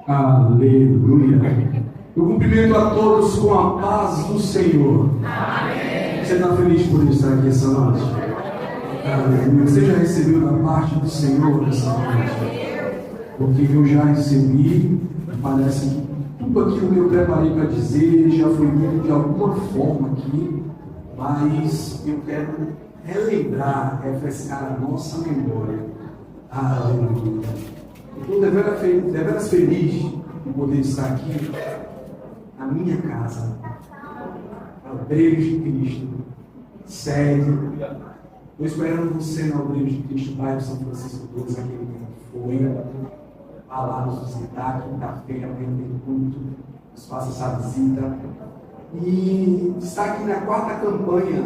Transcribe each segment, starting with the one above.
Aleluia. Eu cumprimento a todos com a paz do Senhor. Amém. Você está feliz por estar aqui essa noite? Aleluia. Você já recebeu da parte do Senhor essa noite? Porque eu já recebi, parece que tudo aquilo que eu preparei para dizer já foi dito de alguma forma aqui, mas eu quero relembrar, refrescar a nossa memória. Aleluia. Estou deveras feliz de poder estar aqui na minha casa, Obreiros de Cristo, sede. Estou esperando você na Obreiros de Cristo, bairro São Francisco 12, aquele que foi lá nos visitar, quinta-feira, amanhã tem culto, nos faça essa visita. E estar aqui na quarta campanha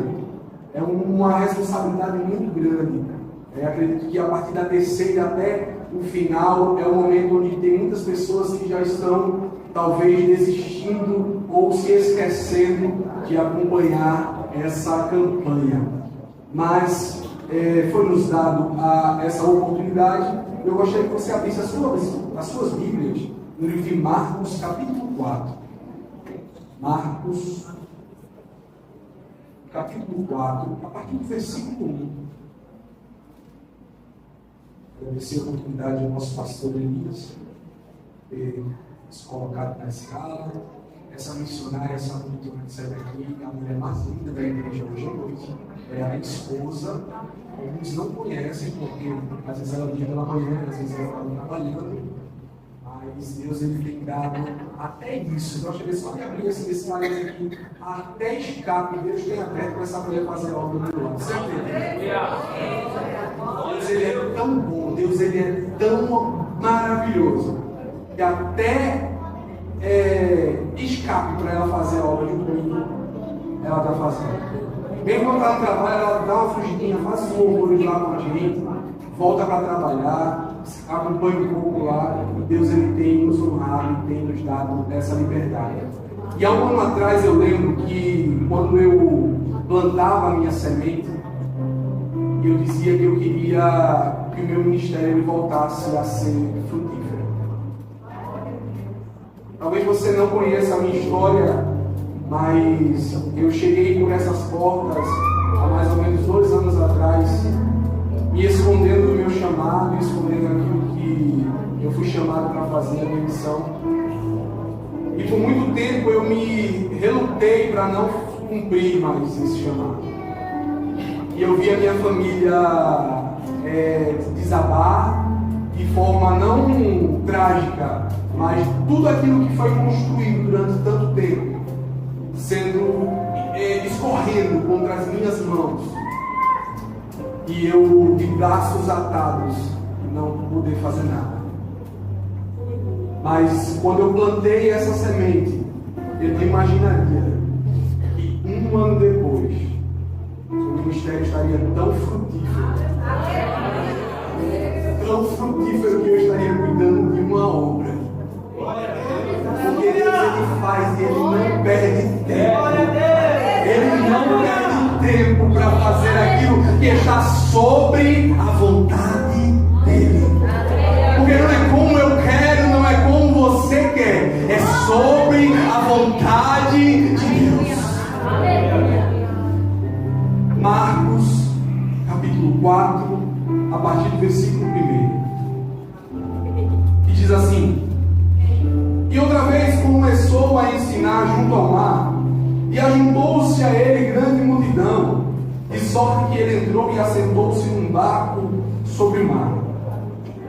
é uma responsabilidade muito grande. Acredito que a partir da terceira até o final é o momento onde tem muitas pessoas que já estão talvez desistindo ou se esquecendo de acompanhar essa campanha. Mas foi nos dado essa oportunidade. Eu gostaria que você abrisse as suas Bíblias no livro de Marcos, capítulo 4. Marcos, capítulo 4, a partir do versículo 1. Agradecer a oportunidade ao nosso pastor Elias ter se colocado na escala. Essa missionária, essa doutora que sai daqui, a mulher mais linda da igreja hoje à noite, é a esposa. Alguns não conhecem, porque às vezes ela vem pela manhã, às vezes ela está trabalhando, mas Deus ele tem dado até isso. Eu gostaria só de abrir esse parênteses aqui, até escape, Deus tem aberto para essa mulher fazer algo do meu lado. Você entende? Deus ele é tão bom, Deus ele é tão maravilhoso, que até escape para ela fazer a obra de domingo, ela está fazendo. Bem quando ela trabalha, ela dá uma fugidinha, faz um horror lá com a gente, volta para trabalhar, acompanha um pouco lá, e Deus ele tem nos honrado e tem nos dado essa liberdade. E há um ano atrás eu lembro que quando eu plantava a minha semente, eu dizia que eu queria que o meu ministério voltasse a ser frutífero. Talvez você não conheça a minha história, mas eu cheguei por essas portas há mais ou menos 2 anos atrás, me escondendo do meu chamado, escondendo aquilo que eu fui chamado para fazer, a minha missão. E por muito tempo eu me relutei para não cumprir mais esse chamado. E eu vi a minha família desabar de forma não trágica, mas tudo aquilo que foi construído durante tanto tempo sendo escorrendo contra as minhas mãos, e eu de braços atados não poder fazer nada. Mas quando eu plantei essa semente, eu não imaginaria que 1 ano depois o ministério estaria tão frutífero que eu estaria cuidando de uma obra. Porque Deus ele faz e ele não perde tempo. Ele não perde tempo para fazer aquilo que está sobre a vontade dele. Porque não é como eu quero, não é como você quer, é sobre a vontade de Deus. Marcos, capítulo 4, a partir do versículo 1. Que diz assim: E outra vez começou a ensinar junto ao mar, e ajuntou-se a ele grande multidão, de sorte que ele entrou e assentou-se num barco sobre o mar.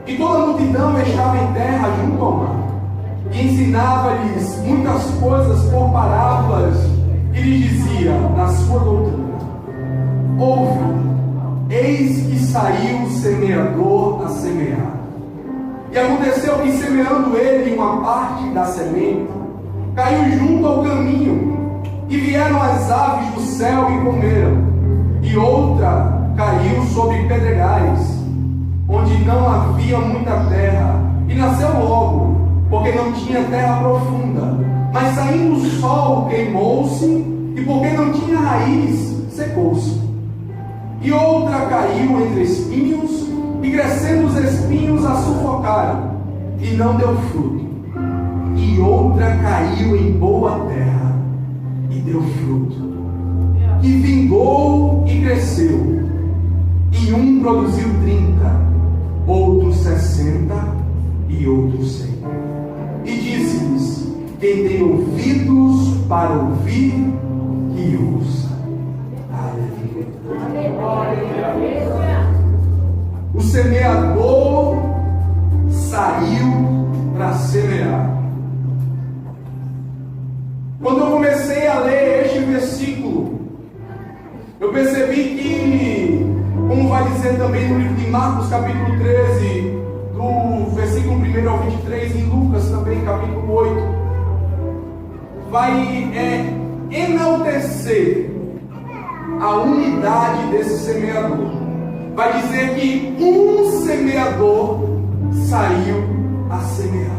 E toda a multidão estava em terra junto ao mar, e ensinava-lhes muitas coisas por parábolas, e lhes dizia na sua doutrina: Ouve, eis que saiu o semeador a semear. E aconteceu que, semeando ele uma parte da semente, caiu junto ao caminho, e vieram as aves do céu e comeram. E outra caiu sobre pedregais, onde não havia muita terra, e nasceu logo, porque não tinha terra profunda. Mas saindo o sol, queimou-se, e porque não tinha raiz, secou-se. E outra caiu entre espinhos, e crescendo os espinhos a sufocaram, e não deu fruto. e outra caiu em boa terra e deu fruto, que vingou e cresceu. E um produziu 30, outro 60 e outro 100. E disse-lhes: quem tem ouvidos para ouvir, que ouça. Aleluia. O semeador saiu para semear. Quando eu comecei a ler este versículo, eu percebi que, como vai dizer também no livro de Marcos, capítulo 13, do versículo 1 ao 23, em Lucas também, capítulo 8, vai enaltecer a unidade desse semeador. Vai dizer que um semeador saiu a semear.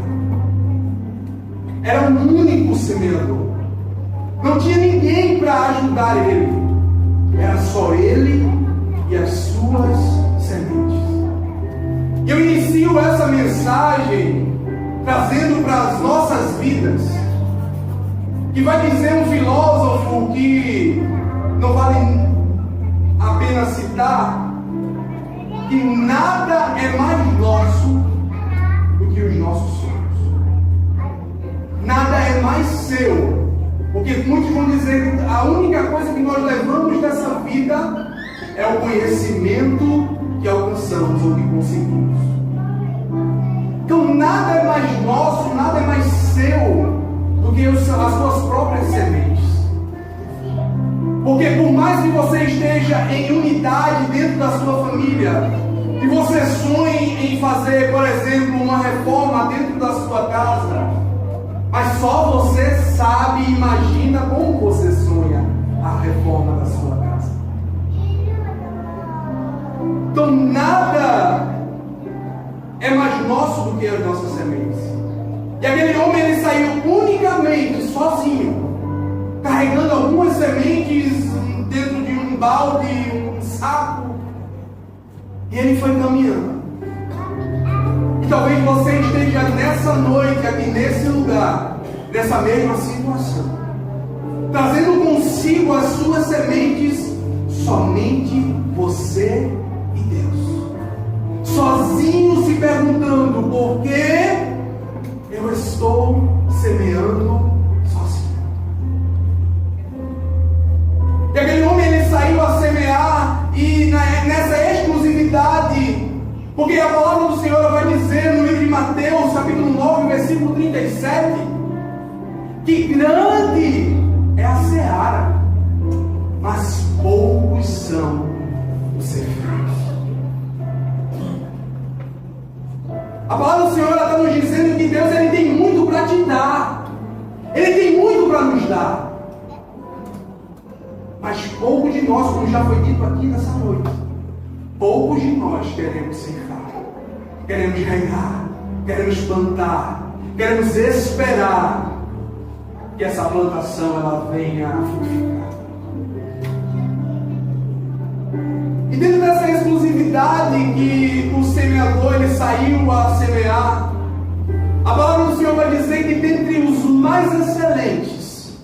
Era um único semeador. Não tinha ninguém para ajudar ele. Era só ele e as suas sementes. Eu inicio essa mensagem trazendo para as nossas vidas, que vai dizer um filósofo que não vale a pena citar, que nada é mais nosso do que os nossos sonhos. Nada é mais seu. Porque muitos vão dizer que a única coisa que nós levamos dessa vida é o conhecimento que alcançamos ou que conseguimos. Então nada é mais nosso, nada é mais seu do que as suas próprias sementes. Porque por mais que você esteja em unidade dentro da sua família, que você sonhe em fazer, por exemplo, uma reforma dentro da sua casa, mas só você sabe e imagina como você sonha a reforma da sua casa. Então nada é mais nosso do que as nossas sementes. E aquele homem, ele saiu unicamente, sozinho, carregando algumas sementes dentro de um balde, um saco, e ele foi caminhando. E talvez você esteja nessa noite, aqui nesse lugar, nessa mesma situação, trazendo consigo as suas sementes, somente você e Deus, sozinho se perguntando: por que eu estou semeando sozinho? E aquele homem, ele saiu a semear, e nessa exclusividade, porque a palavra do Senhor vai dizer no livro de Mateus, capítulo 9, versículo 37, que grande é a seara, mas poucos são os ceifeiros. A palavra do Senhor está nos dizendo que Deus, ele tem muito para te dar, ele tem muito para nos dar, mas poucos de nós, como já foi dito aqui nessa noite, poucos de nós queremos ceifar, queremos regar, queremos plantar, queremos esperar que essa plantação ela venha a frutificar. E dentro dessa exclusividade que o semeador, ele saiu a semear, a palavra do Senhor vai dizer que dentre os mais excelentes,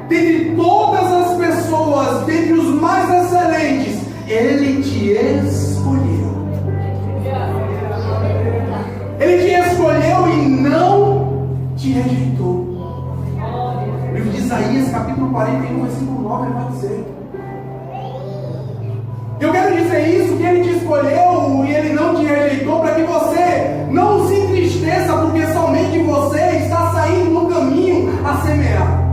dentre todas as pessoas, dentre os mais excelentes, ele te escolheu. Ele te escolheu e não te rejeitou. O livro de Isaías, capítulo 41, versículo 9, ele vai dizer. Eu quero dizer isso, que ele te escolheu e ele não te rejeitou, para que você não se entristeça, porque somente você está saindo no caminho a semear.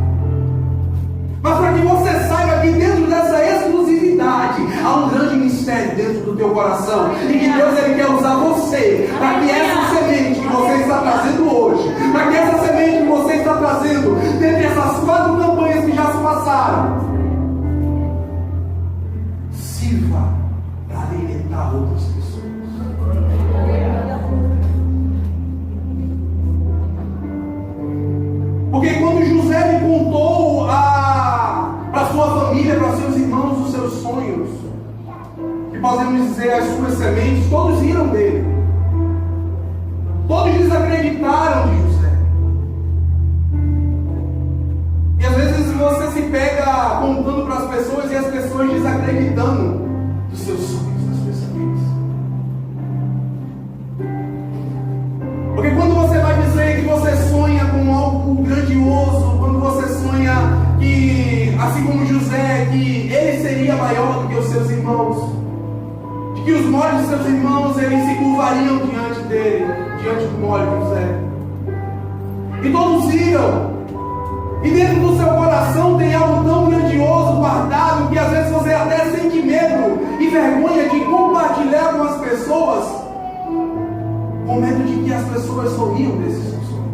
Mas para que você saiba que dentro dessa exclusividade há um grande mistério dentro do teu coração, e que Deus, ele quer usar você, para que essa semente que você está trazendo hoje, para que essa semente que você está trazendo dentre essas 4 campanhas que já se passaram, sirva para alimentar outras pessoas. Porque quando José lhe contou para sua família, para seus irmãos, os seus sonhos, que podemos dizer as suas sementes, todos riram dele. Todos desacreditaram de José. as pessoas e as pessoas desacreditando dos seus sonhos, das pensamentos. Porque quando você vai dizer que você sonha com algo grandioso, quando você sonha que, assim como José, que ele seria maior do que os seus irmãos, de que os molhos de seus irmãos eles se curvariam diante dele, diante do molho de José, e todos iam, e dentro do seu coração tem algo tão grandioso guardado que às vezes você até sente medo e vergonha de compartilhar com as pessoas, com medo de que as pessoas sorriam desse seu sonho,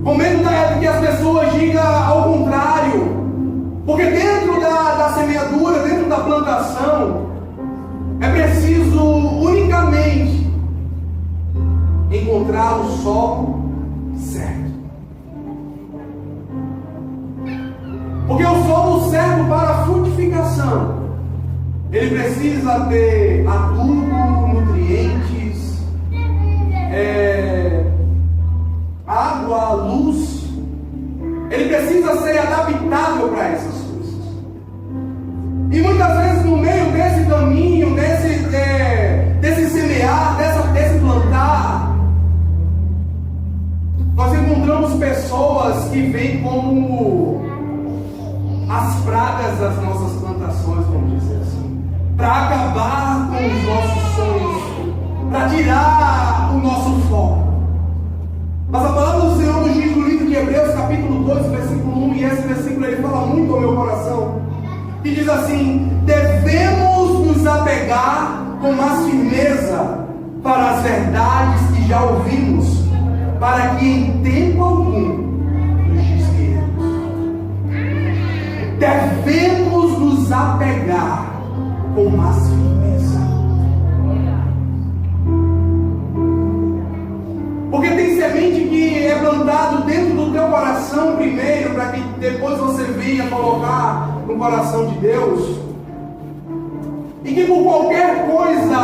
com medo de que as pessoas digam ao contrário, porque dentro da semeadura, dentro da plantação, é preciso unicamente encontrar o solo certo. Porque o solo serve para a frutificação. Ele precisa ter adubo, nutrientes, água, luz. Ele precisa ser adaptável para essas coisas. E muitas vezes no meio desse caminho, desse semear, desse plantar, nós encontramos pessoas que vêm como as pragas das nossas plantações, vamos dizer assim, para acabar com os nossos sonhos, para tirar o nosso foco. Mas a palavra do Senhor nos diz no livro de Hebreus, capítulo 2, versículo 1, e esse versículo ele fala muito ao meu coração, que diz assim: devemos nos apegar com mais firmeza para as verdades que já ouvimos, para que em tempo algum nos desviemos. Devemos nos apegar com mais firmeza. Porque tem semente que é plantado dentro do teu coração primeiro, para que depois você venha colocar no coração de Deus. E que por qualquer coisa,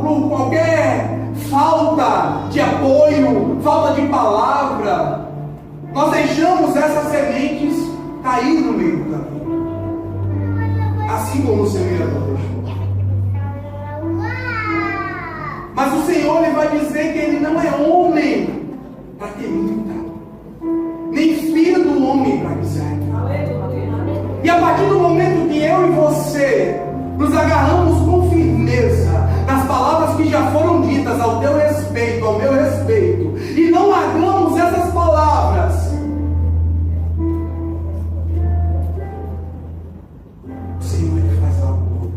por qualquer falta de apoio, falta de palavra, nós deixamos essas sementes cair no meio do caminho. Assim como o semeador deixou. Mas o Senhor ele vai dizer que Ele não é homem para que minta, nem filho do homem para que serve. E a partir do momento que eu e você nos agarramos com firmeza nas palavras que já foram ditas ao teu respeito, ao meu respeito, e não largamos essas palavras, o Senhor ele faz algo novo.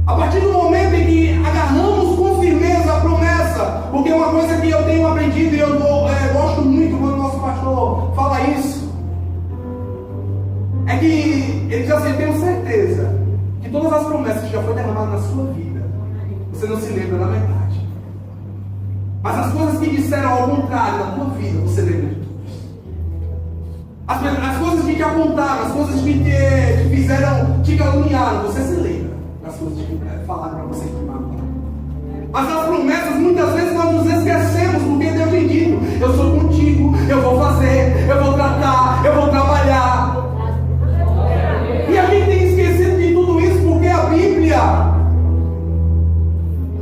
A partir do momento em que agarramos com firmeza a promessa, porque uma coisa que eu tenho aprendido e eu gosto muito quando o nosso pastor fala isso, é que ele diz assim: eu tenho certeza que todas as promessas que já foram derramadas na sua vida, você não se lembra da metade. Mas as coisas que disseram ao contrário na tua vida, você lembra de tudo. As coisas que te apontaram, as coisas que te fizeram, te caluniaram, você se lembra das coisas que falaram para você que magoaram. Mas as promessas, muitas vezes nós nos esquecemos, porque Deus tem dito: eu sou contigo, eu vou fazer, eu vou tratar, eu vou trabalhar. E a gente tem esquecido de tudo isso, porque a Bíblia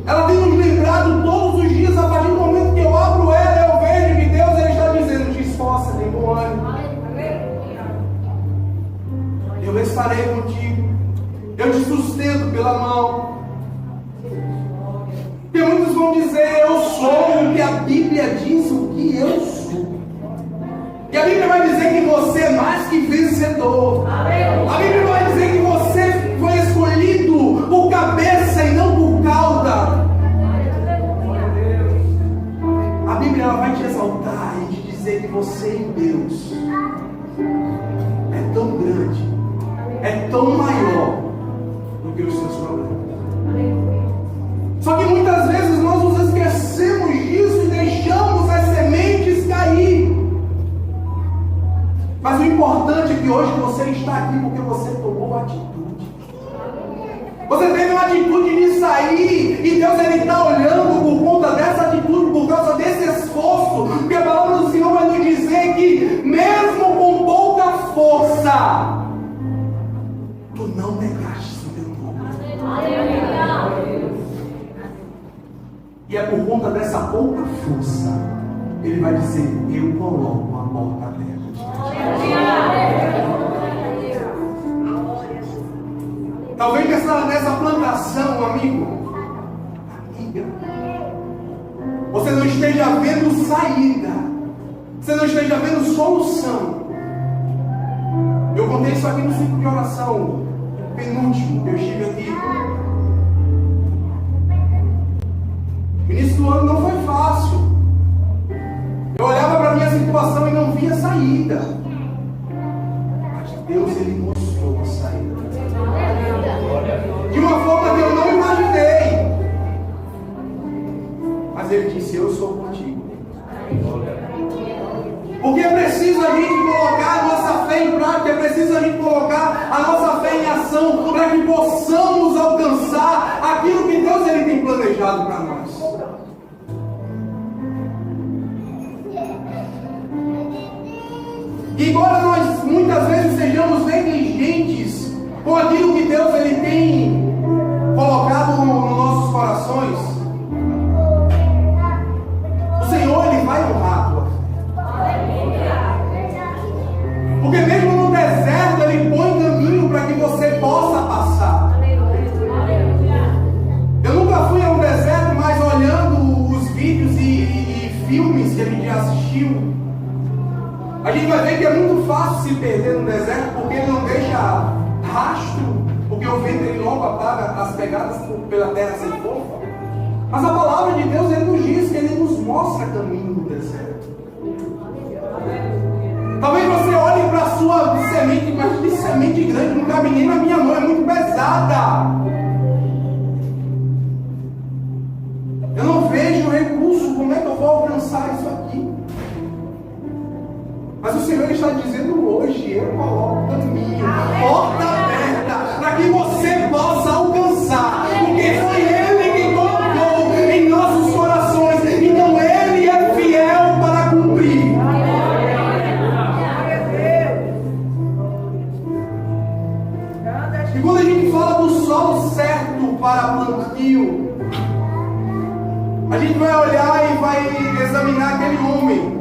ela tem nos lembrado todos os dias. A partir do momento que eu abro ela, eu vejo que Deus ele está dizendo: te esforça, tem bom ânimo, eu estarei contigo, eu te sustento pela mão. E muitos vão dizer: eu sou o que a Bíblia diz o que eu sou. E a Bíblia vai dizer que você é mais que vencedor. A Bíblia vai dizer que você foi escolhido por cabeça e não por cauda. A Bíblia ela vai te exaltar e te dizer que você em Deus é tão grande, é tão maior do que os seus problemas. Só que muitas vezes nós nos esquecemos disso e deixamos as sementes cair. Mas o importante é que hoje você está aqui porque você tomou atitude. Você teve uma atitude de sair, e Deus está olhando por conta dessa atitude, por causa desse esforço, porque a palavra do Senhor vai E é por conta dessa pouca força, Ele vai dizer: eu coloco a porta aberta. Talvez nessa plantação, amiga, você não esteja vendo saída, você não esteja vendo solução. Eu contei isso aqui no ciclo de oração penúltimo que eu estive aqui. O início do ano não foi fácil. Eu olhava para a minha situação e não via saída. Mas Deus, Ele mostrou a saída. De uma forma que eu não imaginei. Mas Ele disse: eu sou contigo. Porque é preciso a gente colocar a nossa fé em prática, é preciso a gente colocar a nossa fé em ação, para que possamos alcançar aquilo que Deus Ele tem planejado para nós. E embora nós muitas vezes sejamos negligentes com aquilo que Deus Ele tem colocado nos nossos corações, o Senhor Ele vai honrar a tua fé. Porque mesmo no deserto Ele põe caminho para que você possa passar. Eu nunca fui a um deserto, mas olhando os vídeos e filmes que a gente já assistiu, a gente vai ver que é muito fácil se perder no deserto, porque ele não deixa rastro, porque o vento ele logo apaga as pegadas pela terra sem força. Mas a palavra de Deus Ele nos diz que Ele nos mostra caminho no deserto. Talvez você olhe para a sua semente, mas que semente grande, não cabe nem na minha mão, é muito pesada. Eu não vejo recurso, como é que eu vou alcançar isso aqui? Mas o Senhor está dizendo hoje: eu coloco caminho, porta aberta, para que você possa alcançar, porque foi Ele quem colocou em nossos corações, então Ele é fiel para cumprir. E quando a gente fala do solo certo para plantio, a gente vai olhar e vai examinar aquele homem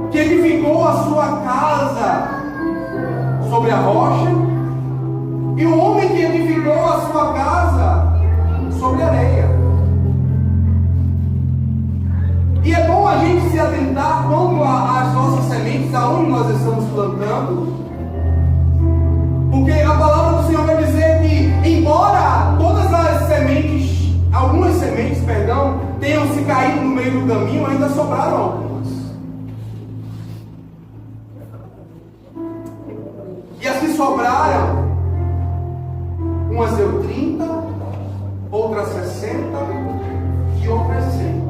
que edificou a sua casa sobre a rocha, e o homem que edificou a sua casa sobre a areia. E é bom a gente se atentar quanto às nossas sementes, aonde nós estamos plantando, porque a palavra do Senhor vai dizer que, embora todas as sementes, algumas sementes, tenham se caído no meio do caminho, ainda sobraram algumas. E as que sobraram, umas deu 30, outras 60 e outras 100.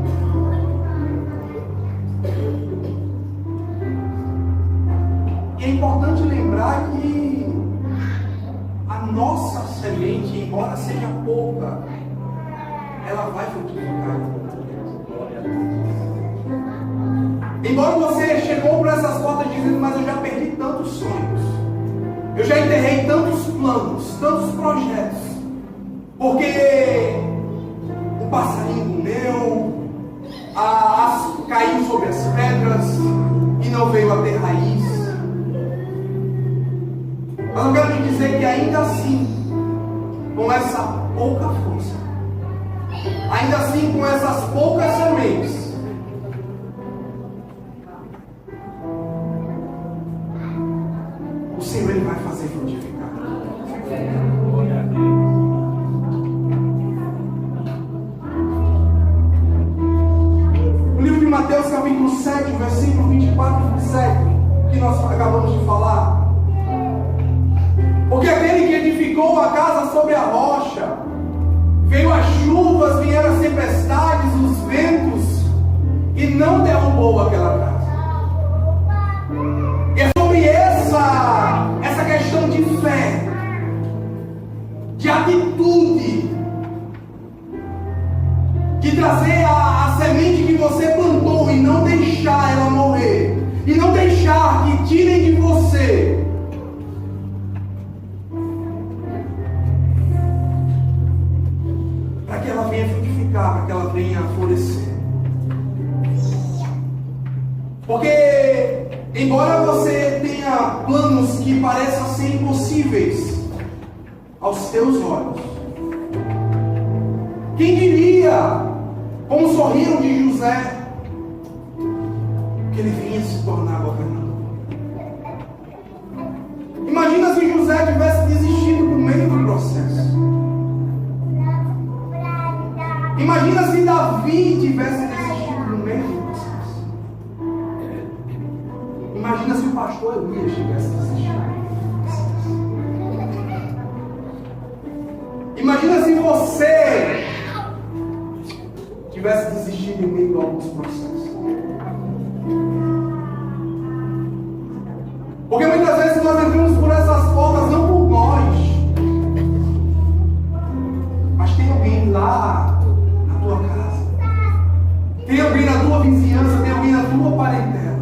E é importante lembrar que a nossa semente, embora seja pouca, ela vai frutificar. Embora você chegou para essas portas dizendo: mas eu já perdi tantos sonhos, eu já enterrei tantos planos, tantos projetos, porque o passarinho comeu, caiu sobre as pedras e não veio a ter raiz. Mas eu quero te dizer que ainda assim, com essa pouca força, ainda assim com essas poucas sementes, o Senhor Ele vai fazer frutificar. No livro de Mateus capítulo 7, versículo 24 e 27, que nós acabamos de falar: porque aquele que edificou a casa sobre a rocha, veio as chuvas, vieram as tempestades, os ventos, e não derrubou aquela casa. E é sobre essa questão de fé, de atitude, de trazer a semente que você plantou e não deixar ela morrer, e não deixar que tirem de você frutificar, para que ela venha a florescer. Porque, embora você tenha planos que pareçam ser impossíveis aos teus olhos, quem diria, como sorriram de José, que ele vinha se tornar governador? Imagina se José tivesse desistido no meio do processo. Imagina se Davi tivesse desistido no meio do processo. Imagina se o pastor Elias tivesse desistido. Imagina se você tivesse desistido em meio a alguns processos. Porque muitas vezes nós entramos por essas portas não por nós, mas tem alguém lá na tua casa, tem alguém na tua vizinhança, tem alguém na tua parentela,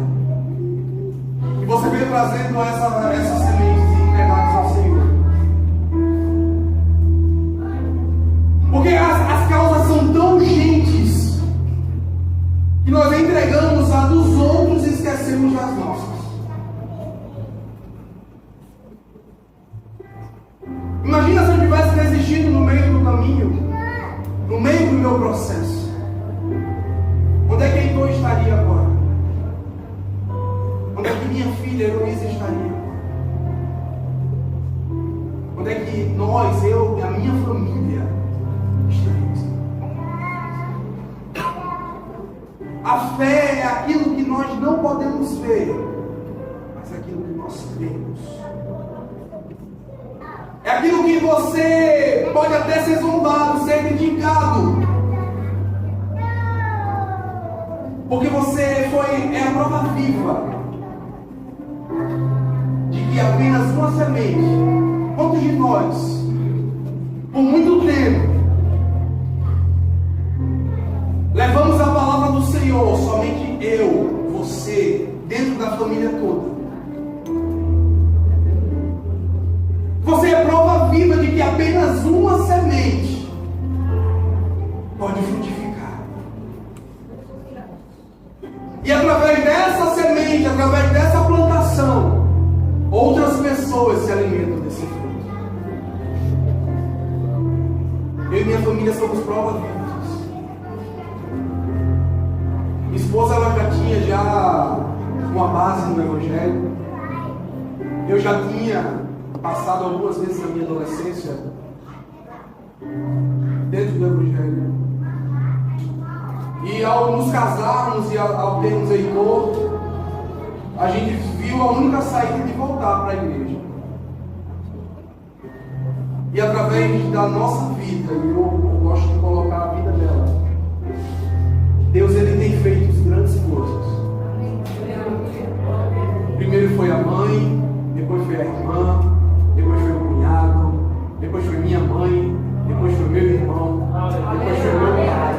e você veio trazendo essas sementes entregadas ao Senhor. Porque as causas são tão urgentes que nós entregamos a dos outros e esquecemos das nossas. Imagina se eu tivesse desistido no meio do caminho, no meio do meu processo. Onde é que eu estaria agora? Onde é que minha filha Heloísa estaria agora? Onde é que nós, eu e a minha família estaríamos? A fé é aquilo que nós não podemos ver, mas é aquilo que nós cremos. É aquilo que você pode até ser zombado, ser criticado, porque você é a prova viva de que apenas uma semente. Quantos de nós, por muito tempo, levamos a palavra do Senhor, somente eu, você, dentro da família toda? Você é prova viva de que apenas uma semente pode frutificar. E através dessa semente, através dessa plantação, outras pessoas se alimentam desse fruto. Eu e minha família somos prova viva disso. Minha esposa, ela já tinha uma base no Evangelho. Eu já tinha passado algumas vezes na minha adolescência dentro do Evangelho. E ao nos casarmos e ao termos Heitor, a gente viu a única saída de voltar para a igreja. E através da nossa vida, e eu gosto de colocar a vida dela, Deus, ele tem feito grandes coisas. Primeiro foi a mãe, depois foi a irmã, depois foi o cunhado, depois foi minha mãe, depois foi meu irmão, depois foi meu pai.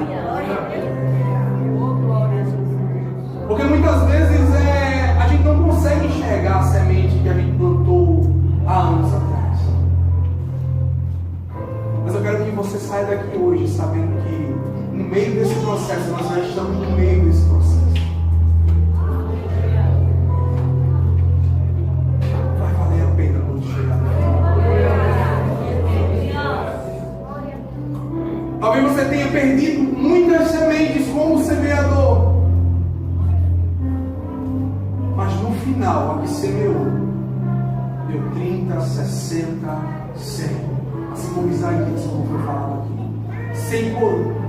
Porque muitas vezes a gente não consegue enxergar a semente que a gente plantou há anos atrás. Mas eu quero que você saia daqui hoje sabendo que no meio desse processo, nós já estamos no meio desse processo. Vai valer a pena quando chegar. Talvez você tenha perdido muitas sementes como semeador. Mas no final, a que semeou, deu 30, 60, 100. Assim como Isaías, como foi falado aqui. 100 por 1.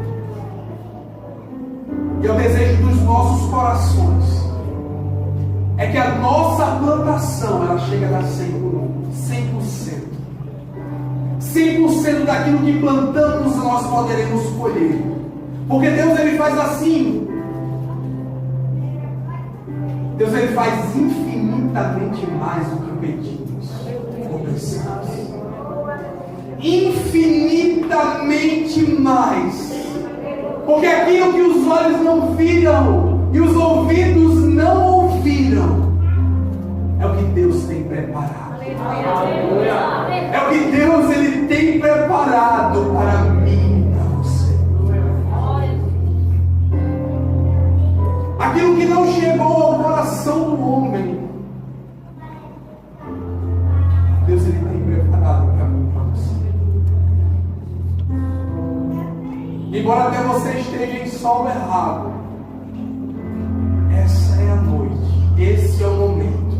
E é o desejo dos nossos corações é que a nossa plantação ela chega a dar 100 por 100%. 100% daquilo que plantamos nós poderemos colher. Porque Deus ele faz assim. Deus ele faz infinitamente mais do que pedimos ou pensamos. Infinitamente mais. Porque aquilo que os olhos não viram e os ouvidos não ouviram é o que Deus tem preparado. É o que Deus ele tem preparado para mim e para você. Embora até você esteja em solo errado, essa é a noite, esse é o momento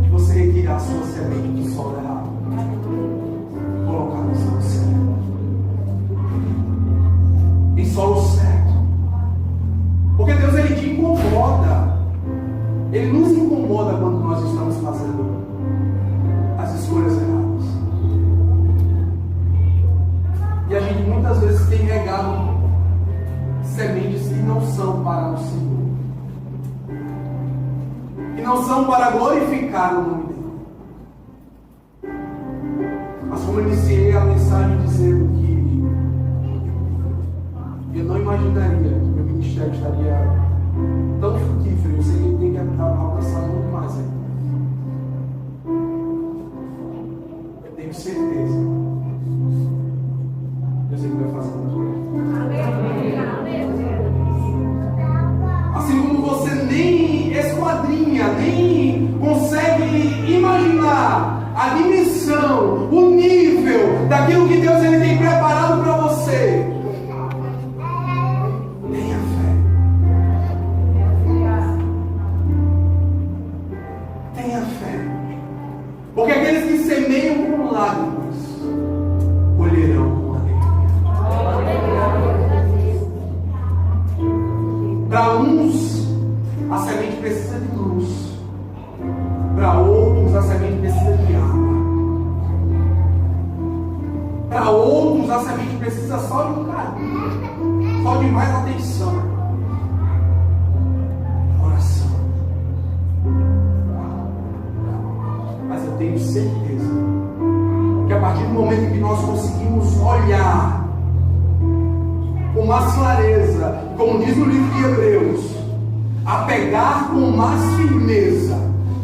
que você retirar a sua semente do solo errado e colocar no solo certo, em solo certo. Porque Deus, Ele te incomoda, Ele nos incomoda quando nós estamos fazendo as escolhas erradas. E a gente muitas vezes tem regado sementes que não são para o Senhor, que não são para glorificar o nome dele. Mas como eu iniciei a mensagem dizendo que eu não imaginaria que meu ministério estaria tão frutífero, eu sei que ele tem que alcançar muito mais ainda. Eu tenho certeza. Deus ele vai fazer muito bem. Assim como você nem esquadrinha, nem consegue imaginar a dimensão, o nível daquilo que Deus ele tem preparado para você. Tenha fé. Tenha fé. Porque aqueles que semeiam com lágrimas colherão com alegria. Para uns, a semente precisa de luz. Para outros, a semente precisa de água. Para outros, a semente precisa só de um carinho, só de mais atenção. Oração. Mas eu tenho certeza que a partir do momento que nós conseguimos olhar com mais clareza, como diz no livro de Hebreus, a pegar com mais firmeza,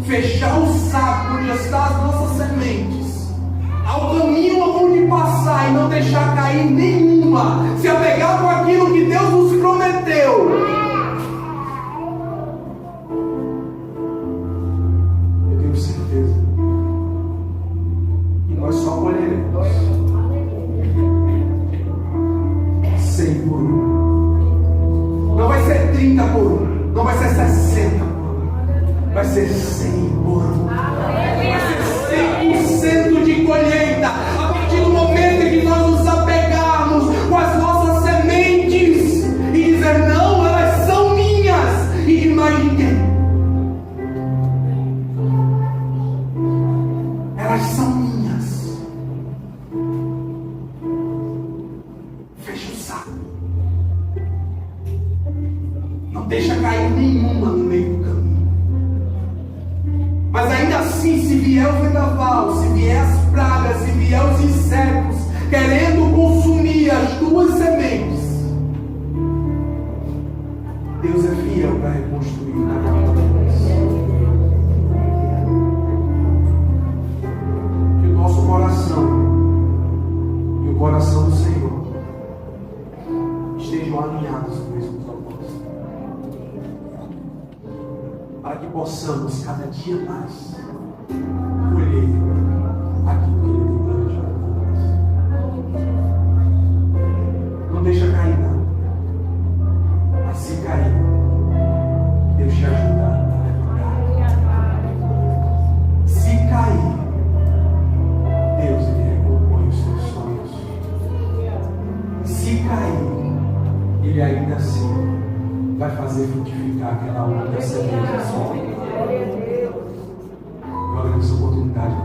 fechar o saco onde estão as nossas sementes, ao caminho onde passar e não deixar cair nenhuma, se apegar com aquilo que Deus nos prometeu. Eu tenho certeza que nós só colheremos 100 por 1. Não vai ser 30 por 1, não vai ser 60 por 1, vai ser 100 por 1. Vai ser 100% de colheita. A partir do momento em que nós nos apegarmos com as nossas sementes e dizer: não, elas são minhas e de mais ninguém. Elas são minhas. Fecha o saco. Não deixa cair nenhuma no meio do caminho. Mas ainda assim, se vier o vendaval, se vier as pragas, se vier os insetos querendo consumir as tuas sementes, Deus é fiel para reconstruir cada uma delas. Que o nosso coração e o coração do Senhor estejam alinhados no mesmo propósito, para que possamos cada dia mais colher aquilo que Ele tem planejado para nós. Não deixa cair nada, mas se cair, Deus te ajuda a levantar. Se cair, Deus ele recompõe os teus sonhos. Se cair, Ele ainda assim vai fazer frutificar aquela outra semente da sua vida. Eu agradeço a oportunidade.